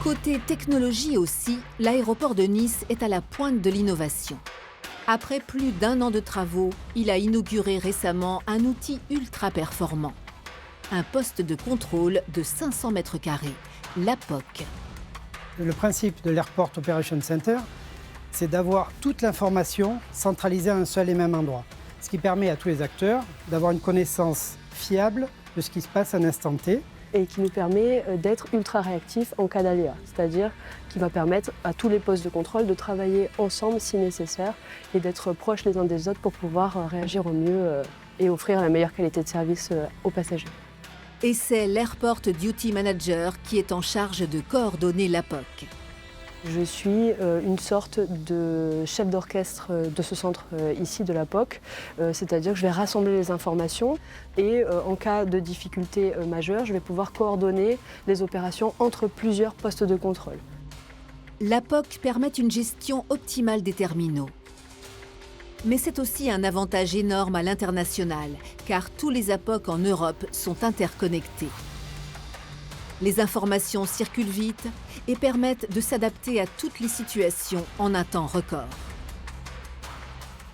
Côté technologie aussi, l'aéroport de Nice est à la pointe de l'innovation. Après plus d'1 an de travaux, il a inauguré récemment un outil ultra performant. Un poste de contrôle de 500 mètres carrés, l'APOC. Le principe de l'Airport Operation Center, c'est d'avoir toute l'information centralisée à un seul et même endroit. Ce qui permet à tous les acteurs d'avoir une connaissance fiable de ce qui se passe à un instant T. Et qui nous permet d'être ultra réactifs en cas d'aléa, c'est-à-dire qui va permettre à tous les postes de contrôle de travailler ensemble si nécessaire et d'être proches les uns des autres pour pouvoir réagir au mieux et offrir la meilleure qualité de service aux passagers. Et c'est l'Airport Duty Manager qui est en charge de coordonner l'APOC. Je suis une sorte de chef d'orchestre de ce centre ici de l'APOC, c'est-à-dire que je vais rassembler les informations et en cas de difficulté majeure, je vais pouvoir coordonner les opérations entre plusieurs postes de contrôle. L'APOC permet une gestion optimale des terminaux. Mais c'est aussi un avantage énorme à l'international, car tous les APOC en Europe sont interconnectés. Les informations circulent vite et permettent de s'adapter à toutes les situations en un temps record.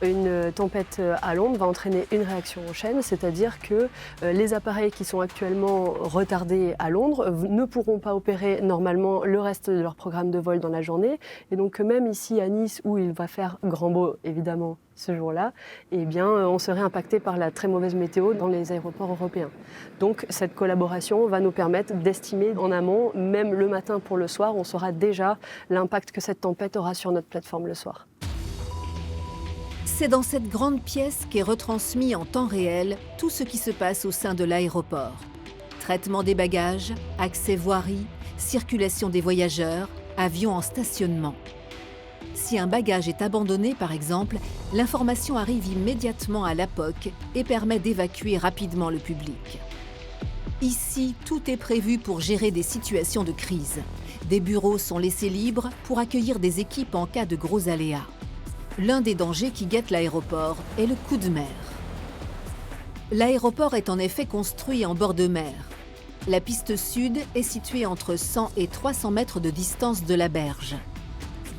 Une tempête à Londres va entraîner une réaction en chaîne, c'est-à-dire que les appareils qui sont actuellement retardés à Londres ne pourront pas opérer normalement le reste de leur programme de vol dans la journée. Et donc même ici à Nice, où il va faire grand beau évidemment ce jour-là, eh bien, on serait impacté par la très mauvaise météo dans les aéroports européens. Donc cette collaboration va nous permettre d'estimer en amont, même le matin pour le soir, on saura déjà l'impact que cette tempête aura sur notre plateforme le soir. C'est dans cette grande pièce qu'est retransmis en temps réel tout ce qui se passe au sein de l'aéroport. Traitement des bagages, accès voirie, circulation des voyageurs, avions en stationnement. Si un bagage est abandonné, par exemple, l'information arrive immédiatement à l'APOC et permet d'évacuer rapidement le public. Ici, tout est prévu pour gérer des situations de crise. Des bureaux sont laissés libres pour accueillir des équipes en cas de gros aléas. L'un des dangers qui guette l'aéroport est le coup de mer. L'aéroport est en effet construit en bord de mer. La piste sud est située entre 100 et 300 mètres de distance de la berge.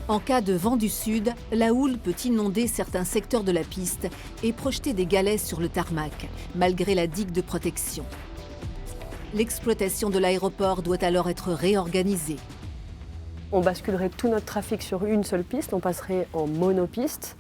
En cas de vent du sud, la houle peut inonder certains secteurs de la piste et projeter des galets sur le tarmac, malgré la digue de protection. L'exploitation de l'aéroport doit alors être réorganisée. On basculerait tout notre trafic sur une seule piste, on passerait en monopiste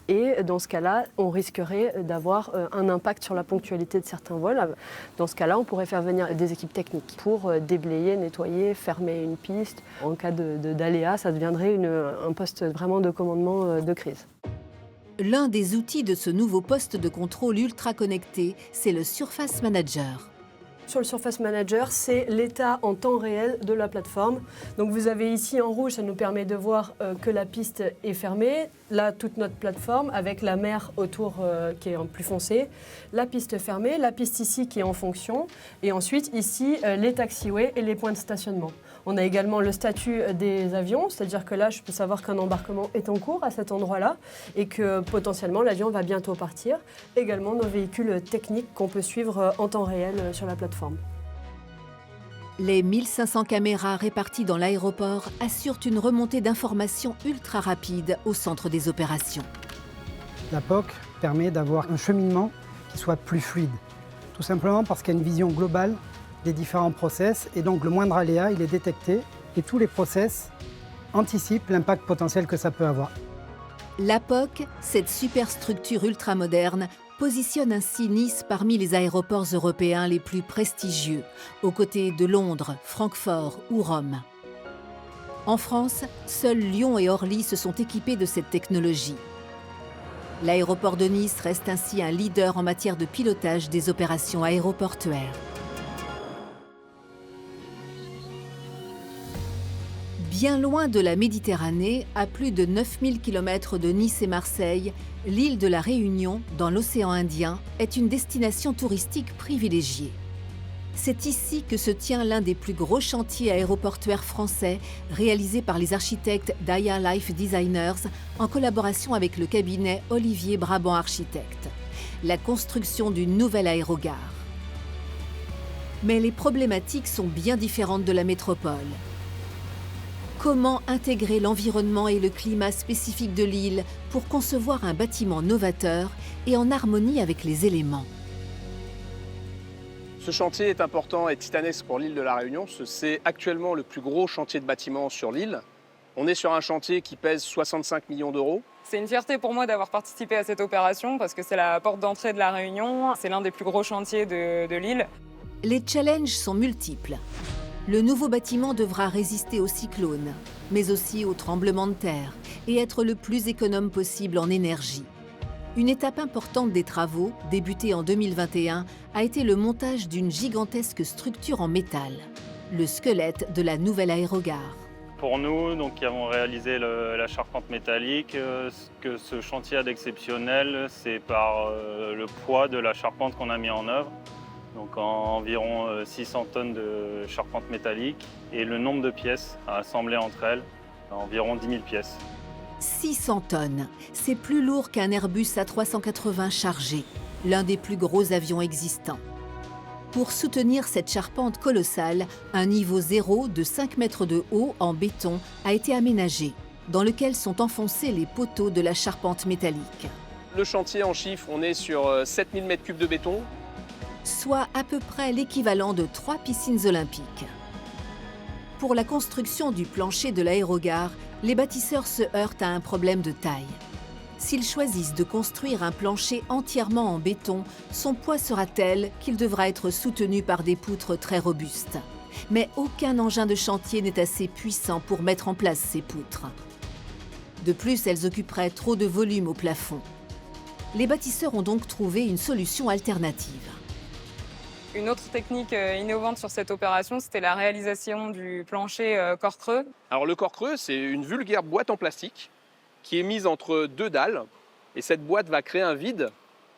et dans ce cas-là, on risquerait d'avoir un impact sur la ponctualité de certains vols. Dans ce cas-là, on pourrait faire venir des équipes techniques pour déblayer, nettoyer, fermer une piste. En cas d'aléa, ça deviendrait un poste vraiment de commandement de crise. L'un des outils de ce nouveau poste de contrôle ultra connecté, c'est le Surface Manager. Sur le Surface Manager, c'est l'état en temps réel de la plateforme. Donc vous avez ici en rouge, ça nous permet de voir que la piste est fermée. Là, toute notre plateforme avec la mer autour qui est en plus foncée. La piste fermée, la piste ici qui est en fonction. Et ensuite, ici, les taxiways et les points de stationnement. On a également le statut des avions, c'est-à-dire que là, je peux savoir qu'un embarquement est en cours à cet endroit-là et que potentiellement l'avion va bientôt partir. Également nos véhicules techniques qu'on peut suivre en temps réel sur la plateforme. Les 1500 caméras réparties dans l'aéroport assurent une remontée d'informations ultra rapide au centre des opérations. L'APOC permet d'avoir un cheminement qui soit plus fluide, tout simplement parce qu'il y a une vision globale des différents process et donc le moindre aléa, il est détecté et tous les process anticipent l'impact potentiel que ça peut avoir. L'APOC, cette superstructure ultramoderne, positionne ainsi Nice parmi les aéroports européens les plus prestigieux, aux côtés de Londres, Francfort ou Rome. En France, seuls Lyon et Orly se sont équipés de cette technologie. L'aéroport de Nice reste ainsi un leader en matière de pilotage des opérations aéroportuaires. Bien loin de la Méditerranée, à plus de 9000 km de Nice et Marseille, l'île de la Réunion, dans l'océan Indien, est une destination touristique privilégiée. C'est ici que se tient l'un des plus gros chantiers aéroportuaires français, réalisé par les architectes d'Aya Life Designers en collaboration avec le cabinet Olivier Brabant Architectes. La construction d'une nouvelle aérogare. Mais les problématiques sont bien différentes de la métropole. Comment intégrer l'environnement et le climat spécifique de l'île pour concevoir un bâtiment novateur et en harmonie avec les éléments? Ce chantier est important et titanesque pour l'île de la Réunion. C'est actuellement le plus gros chantier de bâtiment sur l'île. On est sur un chantier qui pèse 65 millions d'euros. C'est une fierté pour moi d'avoir participé à cette opération parce que c'est la porte d'entrée de la Réunion. C'est l'un des plus gros chantiers de l'île. Les challenges sont multiples. Le nouveau bâtiment devra résister aux cyclones, mais aussi aux tremblements de terre et être le plus économe possible en énergie. Une étape importante des travaux, débutée en 2021, a été le montage d'une gigantesque structure en métal, le squelette de la nouvelle aérogare. Pour nous, donc, qui avons réalisé la charpente métallique, ce que ce chantier a d'exceptionnel, c'est par le poids de la charpente qu'on a mis en œuvre. Donc environ 600 tonnes de charpente métallique et le nombre de pièces à assembler entre elles, environ 10 000 pièces. 600 tonnes, c'est plus lourd qu'un Airbus A380 chargé, l'un des plus gros avions existants. Pour soutenir cette charpente colossale, un niveau zéro de 5 mètres de haut en béton a été aménagé, dans lequel sont enfoncés les poteaux de la charpente métallique. Le chantier en chiffres, on est sur 7000 m3 de béton. Soit à peu près l'équivalent de 3 piscines olympiques. Pour la construction du plancher de l'aérogare, les bâtisseurs se heurtent à un problème de taille. S'ils choisissent de construire un plancher entièrement en béton, son poids sera tel qu'il devra être soutenu par des poutres très robustes. Mais aucun engin de chantier n'est assez puissant pour mettre en place ces poutres. De plus, elles occuperaient trop de volume au plafond. Les bâtisseurs ont donc trouvé une solution alternative. Une autre technique innovante sur cette opération, c'était la réalisation du plancher corps creux. Alors le corps creux, c'est une vulgaire boîte en plastique qui est mise entre deux dalles. Et cette boîte va créer un vide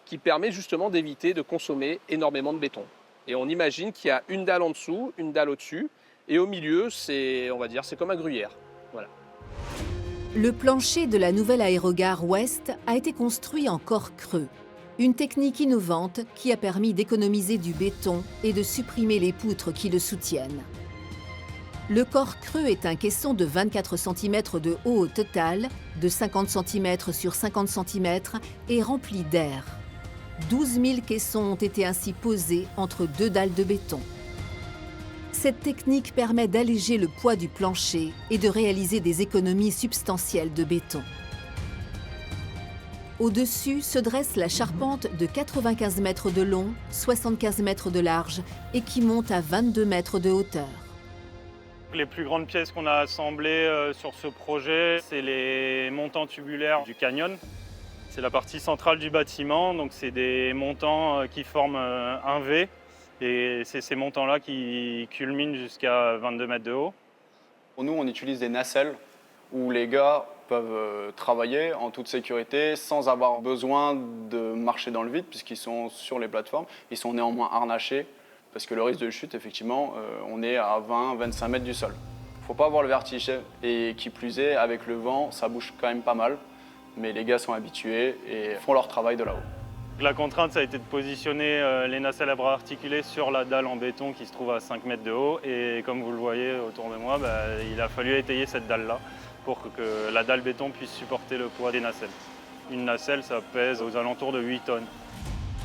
qui permet justement d'éviter de consommer énormément de béton. Et on imagine qu'il y a une dalle en dessous, une dalle au-dessus. Et au milieu, c'est comme un gruyère. Voilà. Le plancher de la nouvelle aérogare Ouest a été construit en corps creux. Une technique innovante qui a permis d'économiser du béton et de supprimer les poutres qui le soutiennent. Le corps creux est un caisson de 24 cm de haut au total, de 50 cm sur 50 cm et rempli d'air. 12 000 caissons ont été ainsi posés entre deux dalles de béton. Cette technique permet d'alléger le poids du plancher et de réaliser des économies substantielles de béton. Au-dessus se dresse la charpente de 95 mètres de long, 75 mètres de large et qui monte à 22 mètres de hauteur. Les plus grandes pièces qu'on a assemblées sur ce projet, c'est les montants tubulaires du canyon. C'est la partie centrale du bâtiment, donc c'est des montants qui forment un V et c'est ces montants-là qui culminent jusqu'à 22 mètres de haut. Pour nous, on utilise des nacelles où les gars peuvent travailler en toute sécurité sans avoir besoin de marcher dans le vide puisqu'ils sont sur les plateformes. Ils sont néanmoins harnachés parce que le risque de chute, effectivement, on est à 20-25 mètres du sol. Il ne faut pas avoir le vertige et qui plus est, avec le vent, ça bouge quand même pas mal. Mais les gars sont habitués et font leur travail de là-haut. La contrainte, ça a été de positionner les nacelles à bras articulés sur la dalle en béton qui se trouve à 5 mètres de haut. Et comme vous le voyez autour de moi, il a fallu étayer cette dalle-là pour que la dalle béton puisse supporter le poids des nacelles. Une nacelle, ça pèse aux alentours de 8 tonnes.